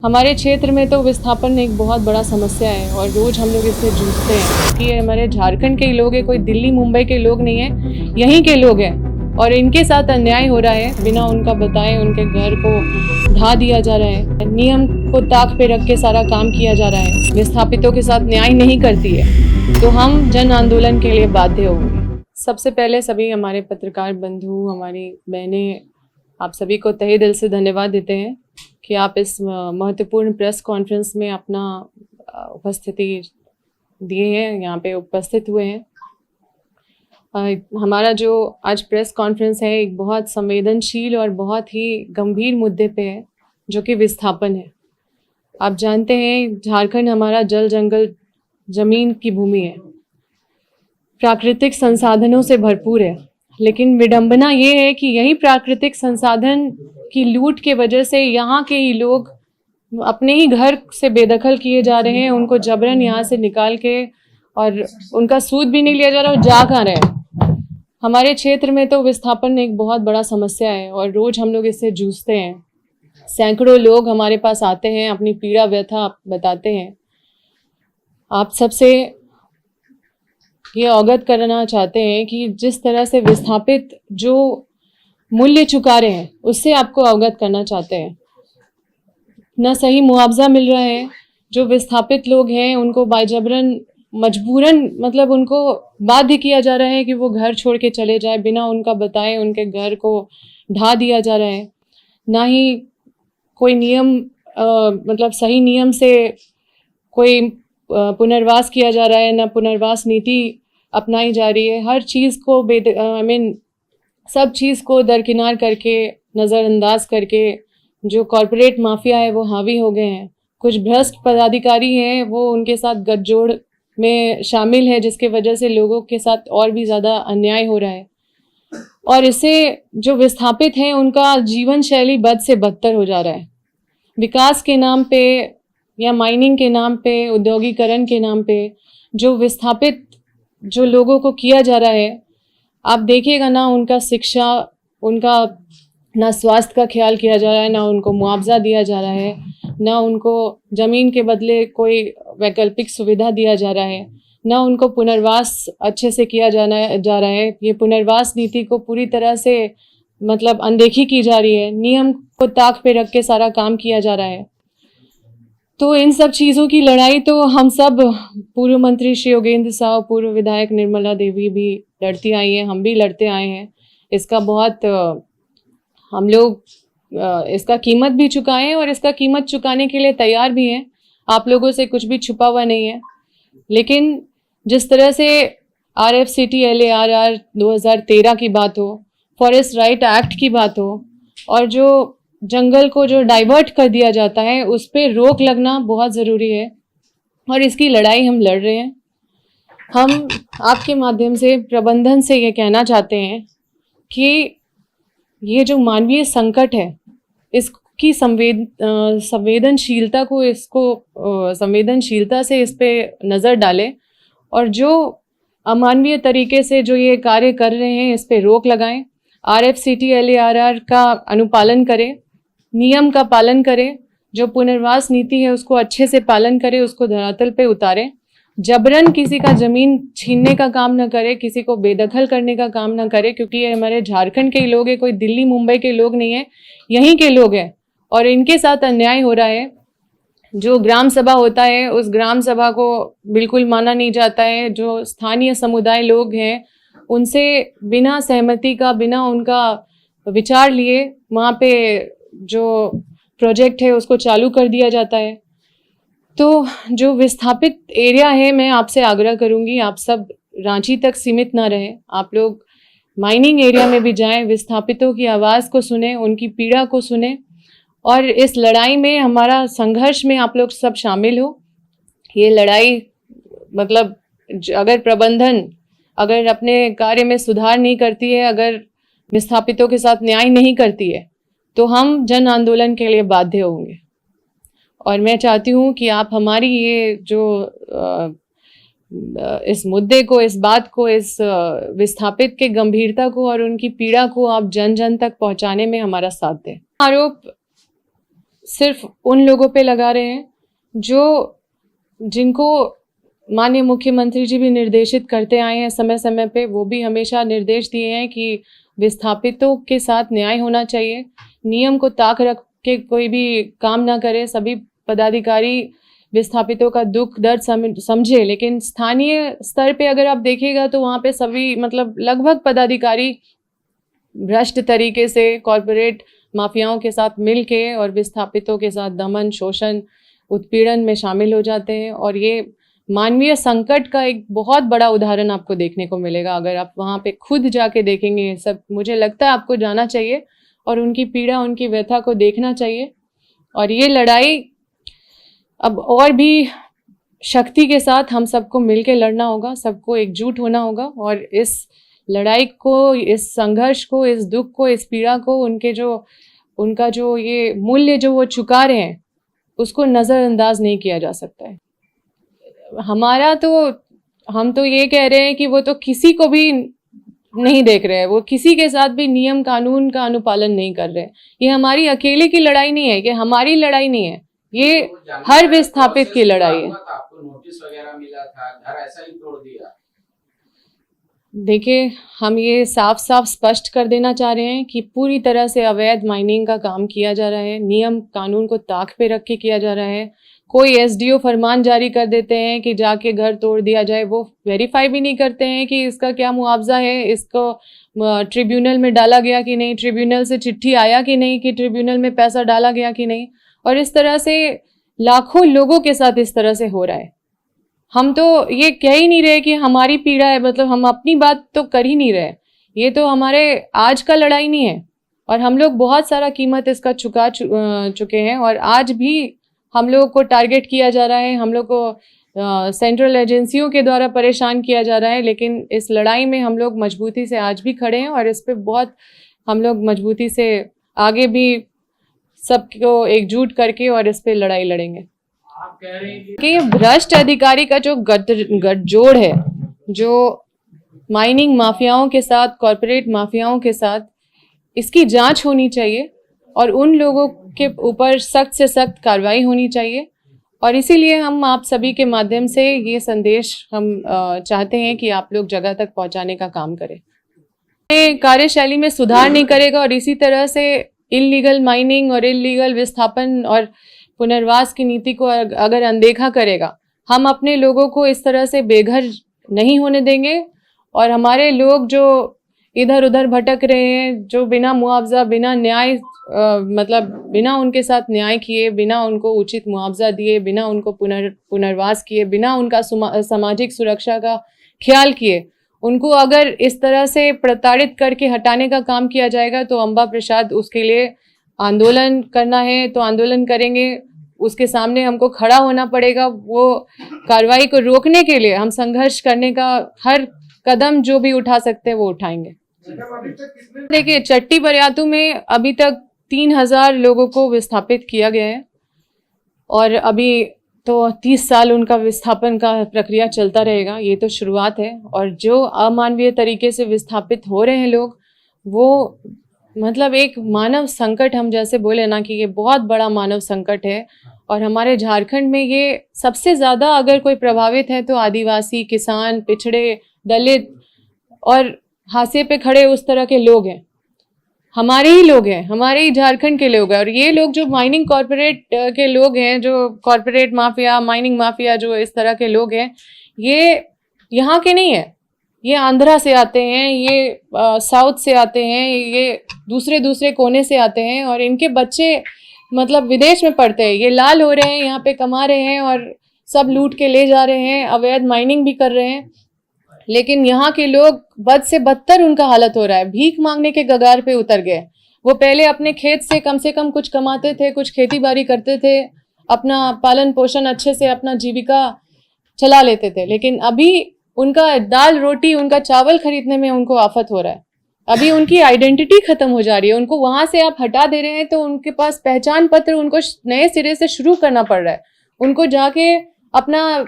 हमारे क्षेत्र में तो विस्थापन एक बहुत बड़ा समस्या है और रोज हम लोग इससे जूझते हैं कि ये हमारे झारखंड के ही लोग हैं, कोई दिल्ली मुंबई के लोग नहीं है, यहीं के लोग हैं और इनके साथ अन्याय हो रहा है। बिना उनका बताए उनके घर को ढा दिया जा रहा है, नियम को ताक पे रख के सारा काम किया जा रहा है, विस्थापितों के साथ न्याय नहीं करती है। तो हम जन आंदोलन के लिए बाध्य होंगे। सबसे पहले सभी हमारे पत्रकार बंधु, हमारी बहनें, आप सभी को तहे दिल से धन्यवाद देते हैं कि आप इस महत्वपूर्ण प्रेस कॉन्फ्रेंस में अपना उपस्थिति दिए हैं, यहाँ पे उपस्थित हुए हैं। हमारा जो आज प्रेस कॉन्फ्रेंस है एक बहुत संवेदनशील और बहुत ही गंभीर मुद्दे पे है, जो कि विस्थापन है। आप जानते हैं झारखंड हमारा जल जंगल जमीन की भूमि है, प्राकृतिक संसाधनों से भरपूर है, लेकिन विडंबना ये है कि यही प्राकृतिक संसाधन की लूट के वजह से यहाँ के ही लोग अपने ही घर से बेदखल किए जा रहे हैं। उनको जबरन यहाँ से निकाल के और उनका सूद भी नहीं लिया जा रहा और जा कहाँ रहे हैं। हमारे क्षेत्र में तो विस्थापन एक बहुत बड़ा समस्या है और रोज हम लोग इससे जूझते हैं। सैकड़ों लोग हमारे पास आते हैं, अपनी पीड़ा व्यथा बताते हैं। आप सबसे ये अवगत करना चाहते हैं कि जिस तरह से विस्थापित जो मूल्य चुका रहे हैं उससे आपको अवगत करना चाहते हैं। न सही मुआवजा मिल रहा है, जो विस्थापित लोग हैं उनको बाजबरन मजबूरन मतलब उनको बाध्य किया जा रहा है कि वो घर छोड़ के चले जाए, बिना उनका बताए उनके घर को ढा दिया जा रहा है। ना ही कोई नियम मतलब सही नियम से कोई पुनर्वास किया जा रहा है, ना पुनर्वास नीति अपनाई जा रही है। हर चीज़ को सब चीज़ को दरकिनार करके, नज़रअंदाज करके जो कॉरपोरेट माफिया है वो हावी हो गए हैं। कुछ भ्रष्ट पदाधिकारी हैं, वो उनके साथ गठजोड़ में शामिल है, जिसके वजह से लोगों के साथ और भी ज़्यादा अन्याय हो रहा है। और इससे जो विस्थापित हैं उनका जीवन शैली बद से बदतर हो जा रहा है। विकास के नाम पे या माइनिंग के नाम पे, औद्योगिकरण के नाम पे जो विस्थापित जो लोगों को किया जा रहा है, आप देखिएगा ना उनका शिक्षा, उनका ना स्वास्थ्य का ख्याल किया जा रहा है, ना उनको मुआवजा दिया जा रहा है, ना उनको ज़मीन के बदले कोई वैकल्पिक सुविधा दिया जा रहा है, ना उनको पुनर्वास अच्छे से किया जा रहा है। ये पुनर्वास नीति को पूरी तरह से मतलब अनदेखी की जा रही है, नियम को ताक पे रख के सारा काम किया जा रहा है। तो इन सब चीज़ों की लड़ाई तो हम सब, पूर्व मंत्री श्री योगेंद्र साहब, पूर्व विधायक निर्मला देवी भी लड़ती आई हैं, हम भी लड़ते आए हैं। इसका बहुत हम लोग इसका कीमत भी चुकाए हैं और इसका कीमत चुकाने के लिए तैयार भी हैं। आप लोगों से कुछ भी छुपा हुआ नहीं है। लेकिन जिस तरह से RFCT LARR 2013 की बात हो, फॉरेस्ट राइट एक्ट की बात हो और जो जंगल को जो डाइवर्ट कर दिया जाता है उस पर रोक लगना बहुत ज़रूरी है और इसकी लड़ाई हम लड़ रहे हैं। हम आपके माध्यम से प्रबंधन से ये कहना चाहते हैं कि ये जो मानवीय संकट है इसकी संवेदनशीलता को संवेदनशीलता से इस पे नज़र डालें और जो अमानवीय तरीके से जो ये कार्य कर रहे हैं इस पे रोक लगाएं। RFCT LARR का अनुपालन करें, नियम का पालन करें, जो पुनर्वास नीति है उसको अच्छे से पालन करें, उसको धरातल पे उतारें। जबरन किसी का ज़मीन छीनने का काम ना करे, किसी को बेदखल करने का काम ना करे, क्योंकि ये हमारे झारखंड के ही लोग हैं, कोई दिल्ली मुंबई के लोग नहीं है, यहीं के लोग हैं और इनके साथ अन्याय हो रहा है। जो ग्राम सभा होता है उस ग्राम सभा को बिल्कुल माना नहीं जाता है। जो स्थानीय समुदाय लोग हैं उनसे बिना सहमति का, बिना उनका विचार लिए वहाँ पे जो प्रोजेक्ट है उसको चालू कर दिया जाता है। तो जो विस्थापित एरिया है, मैं आपसे आग्रह करूंगी आप सब रांची तक सीमित ना रहे, आप लोग माइनिंग एरिया में भी जाएं, विस्थापितों की आवाज़ को सुने, उनकी पीड़ा को सुने और इस लड़ाई में, हमारा संघर्ष में आप लोग सब शामिल हो। ये लड़ाई मतलब अगर प्रबंधन अगर अपने कार्य में सुधार नहीं करती है, अगर विस्थापितों के साथ न्याय नहीं करती है, तो हम जन आंदोलन के लिए बाध्य होंगे। और मैं चाहती हूँ कि आप हमारी ये जो इस मुद्दे को, इस बात को, इस विस्थापित के गंभीरता को और उनकी पीड़ा को आप जन जन तक पहुँचाने में हमारा साथ दें। आरोप सिर्फ उन लोगों पे लगा रहे हैं जिनको माननीय मुख्यमंत्री जी भी निर्देशित करते आए हैं समय समय पे। वो भी हमेशा निर्देश दिए हैं कि विस्थापितों के साथ न्याय होना चाहिए, नियम को ताक रख के कोई भी काम ना करे, सभी पदाधिकारी विस्थापितों का दुख दर्द समझे। लेकिन स्थानीय स्तर पे अगर आप देखिएगा तो वहाँ पे सभी मतलब लगभग पदाधिकारी भ्रष्ट तरीके से कॉरपोरेट माफियाओं के साथ मिल के और विस्थापितों के साथ दमन, शोषण, उत्पीड़न में शामिल हो जाते हैं। और ये मानवीय संकट का एक बहुत बड़ा उदाहरण आपको देखने को मिलेगा अगर आप वहाँ पे खुद जाके देखेंगे सब। मुझे लगता है आपको जाना चाहिए और उनकी पीड़ा, उनकी व्यथा को देखना चाहिए। और ये लड़ाई अब और भी शक्ति के साथ हम सबको मिलके लड़ना होगा, सबको एकजुट होना होगा और इस लड़ाई को, इस संघर्ष को, इस दुख को, इस पीड़ा को, उनका जो ये मूल्य जो वो चुका रहे हैं उसको नज़रअंदाज नहीं किया जा सकता है। हम तो ये कह रहे हैं कि वो तो किसी को भी नहीं देख रहे हैं, वो किसी के साथ भी नियम कानून का अनुपालन नहीं कर रहे। ये हमारी अकेले की लड़ाई नहीं है, ये हमारी लड़ाई नहीं है, ये हर विस्थापित की लड़ाई है। आपको नोटिस वगैरह मिला था, घर ऐसा ही तोड़ दिया? देखिए, हम ये साफ साफ स्पष्ट कर देना चाह रहे हैं कि पूरी तरह से अवैध माइनिंग का काम किया जा रहा है, नियम कानून को ताक पे रख के किया जा रहा है। कोई एसडीओ फरमान जारी कर देते हैं कि जाके घर तोड़ दिया जाए, वो वेरीफाई भी नहीं करते हैं कि इसका क्या मुआवजा है, इसको ट्रिब्यूनल में डाला गया कि नहीं, ट्रिब्यूनल से चिट्ठी आया कि नहीं, कि ट्रिब्यूनल में पैसा डाला गया कि नहीं। और इस तरह से लाखों लोगों के साथ इस तरह से हो रहा है। हम तो ये कह ही नहीं रहे कि हमारी पीड़ा है, मतलब हम अपनी बात तो कर ही नहीं रहे। ये तो हमारे आज का लड़ाई नहीं है और हम लोग बहुत सारा कीमत इसका चुका चुके हैं और आज भी हम लोगों को टारगेट किया जा रहा है, हम लोग को सेंट्रल एजेंसियों के द्वारा परेशान किया जा रहा है। लेकिन इस लड़ाई में हम लोग मजबूती से आज भी खड़े हैं और इस पे बहुत हम लोग मजबूती से आगे भी सबको एकजुट करके और इस पे लड़ाई लड़ेंगे। आप कह रहे हैं कि भ्रष्ट अधिकारी का जो गठजोड़ है, जो माइनिंग माफियाओं के साथ, कॉरपोरेट माफियाओं के साथ, इसकी जांच होनी चाहिए और उन लोगों के ऊपर सख्त से सख्त कार्रवाई होनी चाहिए। और इसीलिए हम आप सभी के माध्यम से ये संदेश हम चाहते हैं कि आप लोग जगह तक पहुंचाने का काम करें। कार्यशैली में सुधार नहीं करेगा और इसी तरह से इल्लीगल माइनिंग और इल्लीगल विस्थापन और पुनर्वास की नीति को अगर अनदेखा करेगा, हम अपने लोगों को इस तरह से बेघर नहीं होने देंगे। और हमारे लोग जो इधर उधर भटक रहे हैं, जो बिना मुआवजा, बिना न्याय मतलब बिना उनके साथ न्याय किए, बिना उनको उचित मुआवजा दिए, बिना उनको पुनर्वास किए, बिना उनका सामाजिक सुरक्षा का ख्याल किए, उनको अगर इस तरह से प्रताड़ित करके हटाने का काम किया जाएगा तो अम्बा प्रसाद उसके लिए आंदोलन करना है तो आंदोलन करेंगे। उसके सामने हमको खड़ा होना पड़ेगा। वो कार्रवाई को रोकने के लिए हम संघर्ष करने का हर कदम जो भी उठा सकते हैं वो उठाएंगे। देखिए, चट्टी बरियातू में अभी तक 3000 लोगों को विस्थापित किया गया है और अभी तो 30 साल उनका विस्थापन का प्रक्रिया चलता रहेगा। ये तो शुरुआत है। और जो अमानवीय तरीके से विस्थापित हो रहे हैं लोग, वो मतलब एक मानव संकट, हम जैसे बोले ना कि ये बहुत बड़ा मानव संकट है। और हमारे झारखंड में ये सबसे ज़्यादा अगर कोई प्रभावित है तो आदिवासी, किसान, पिछड़े, दलित और हाशिए पे खड़े उस तरह के लोग हैं। हमारे ही लोग हैं, हमारे ही झारखंड के लोग हैं। और ये लोग जो माइनिंग कॉरपोरेट के लोग हैं, जो कॉरपोरेट माफिया, माइनिंग माफिया, जो इस तरह के लोग हैं, ये यहाँ के नहीं है। ये आंध्रा से आते हैं, ये साउथ से आते हैं, ये दूसरे कोने से आते हैं और इनके बच्चे मतलब विदेश में पढ़ते हैं। ये लाल हो रहे हैं, यहाँ पे कमा रहे हैं और सब लूट के ले जा रहे हैं, अवैध माइनिंग भी कर रहे हैं। लेकिन यहाँ के लोग बद से बदतर उनका हालत हो रहा है, भीख मांगने के कगार पे उतर गए। वो पहले अपने खेत से कम कुछ कमाते थे, कुछ खेती बाड़ी करते थे, अपना पालन पोषण अच्छे से अपना जीविका चला लेते थे। लेकिन अभी उनका दाल रोटी, उनका चावल खरीदने में उनको आफत हो रहा है। अभी उनकी आइडेंटिटी खत्म हो जा रही है। उनको वहां से आप हटा दे रहे हैं तो उनके पास पहचान पत्र उनको नए सिरे से शुरू करना पड़ रहा है। उनको जाके अपना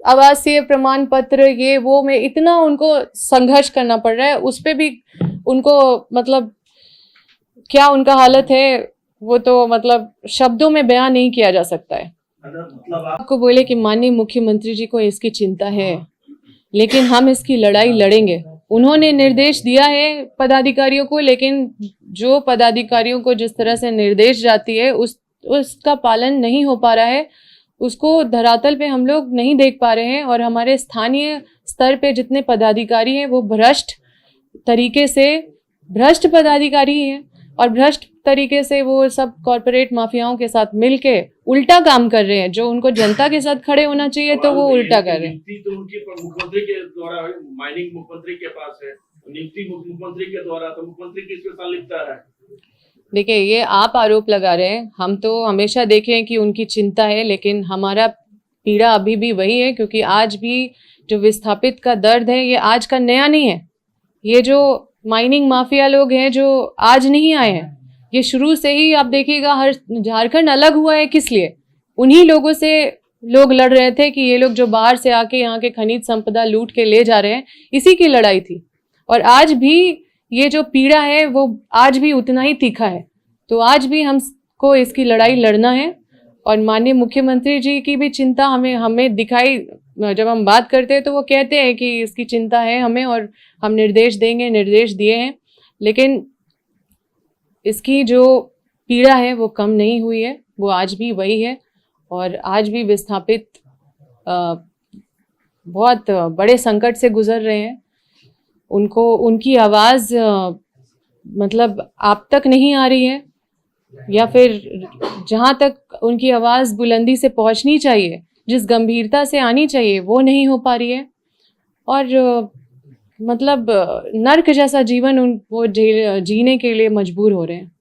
आवासीय प्रमाण पत्र, ये वो में इतना उनको संघर्ष करना पड़ रहा है। उस पे भी उनको मतलब क्या उनका हालत है, वो तो मतलब शब्दों में बयान नहीं किया जा सकता है। मतलब आपको बोले कि माननीय मुख्यमंत्री जी को इसकी चिंता है, लेकिन हम इसकी लड़ाई लड़ेंगे। उन्होंने निर्देश दिया है पदाधिकारियों को, लेकिन जो पदाधिकारियों को जिस तरह से निर्देश जाती है उसका पालन नहीं हो पा रहा है। उसको धरातल पे हम लोग नहीं देख पा रहे हैं, और हमारे स्थानीय स्तर पे जितने पदाधिकारी हैं वो भ्रष्ट पदाधिकारी हैं, और भ्रष्ट तरीके से वो सब कॉरपोरेट माफियाओं के साथ मिलके उल्टा काम कर रहे हैं। जो उनको जनता के साथ खड़े होना चाहिए तो वो उल्टा कर रहे हैं। नियुक्ति तो उनकी मुख्यमंत्री के द्वारा है, माइनिंग मुख्यमंत्री के पास है, नियुक्ति मुख्यमंत्री के द्वारा, तो मुख्यमंत्री की इसमें संलिप्तता है। देखिए, ये आप आरोप लगा रहे हैं। हम तो हमेशा देखे हैं कि उनकी चिंता है, लेकिन हमारा पीड़ा अभी भी वही है, क्योंकि आज भी जो विस्थापित का दर्द है ये आज का नया नहीं है। ये जो माइनिंग माफिया लोग हैं जो आज नहीं आए हैं, ये शुरू से ही आप देखिएगा हर झारखंड अलग हुआ है किस लिए? उन्हीं लोगों से लोग लड़ रहे थे कि ये लोग जो बाहर से आके यहाँ के खनिज संपदा लूट के ले जा रहे हैं, इसी की लड़ाई थी। और आज भी ये जो पीड़ा है वो आज भी उतना ही तीखा है। तो आज भी हमको इसकी लड़ाई लड़ना है, और माननीय मुख्यमंत्री जी की भी चिंता हमें दिखाई, जब हम बात करते हैं तो वो कहते हैं कि इसकी चिंता है हमें और हम निर्देश देंगे, निर्देश दिए हैं, लेकिन इसकी जो पीड़ा है वो कम नहीं हुई है, वो आज भी वही है। और आज भी विस्थापित बहुत बड़े संकट से गुजर रहे हैं। उनकी आवाज़ मतलब आप तक नहीं आ रही है, या फिर जहाँ तक उनकी आवाज़ बुलंदी से पहुँचनी चाहिए, जिस गंभीरता से आनी चाहिए, वो नहीं हो पा रही है। और मतलब नर्क जैसा जीवन वो जीने के लिए मजबूर हो रहे हैं।